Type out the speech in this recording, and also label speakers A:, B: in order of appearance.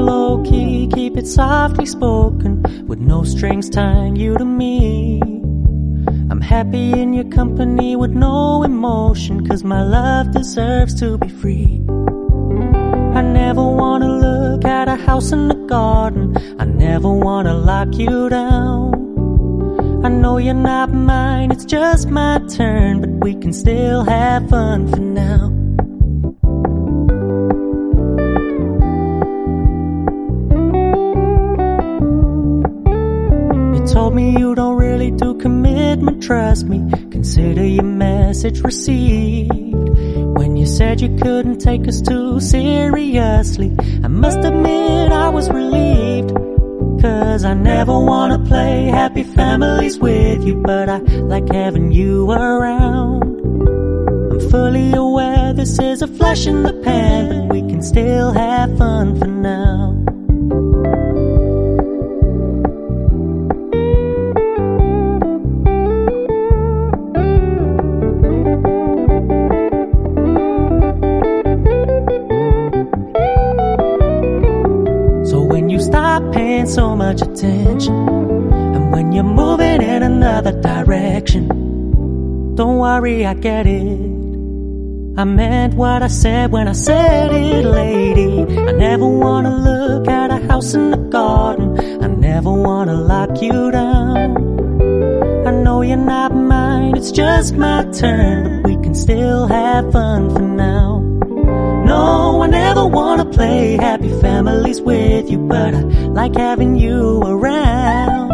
A: low key, keep it softly spoken, with no strings tying you to me. I'm happy in your company with no emotion, 'cause my love deserves to be free. I never wanna look at a house in the garden, I never wanna lock you down. I know you're not mine, it's just my turn, but we can still have fun for now. You told me you don't really do commitment, trust me, consider your message received. When you said you couldn't take us too seriously, I must admit I was relieved. 'Cause I never wanna play happy families with you, but I like having you around. I'm fully aware this is a flash in the pan, but we can still have fun for now. So much attention, and when you're moving in another direction, don't worry, I get it. I meant what I said when I said it, lady. I never wanna look at a house in the garden, I never wanna lock you down. I know you're not mine, it's just my turn, but we can still have fun for now. No, I never wanna play happy families with you, but I like having you around.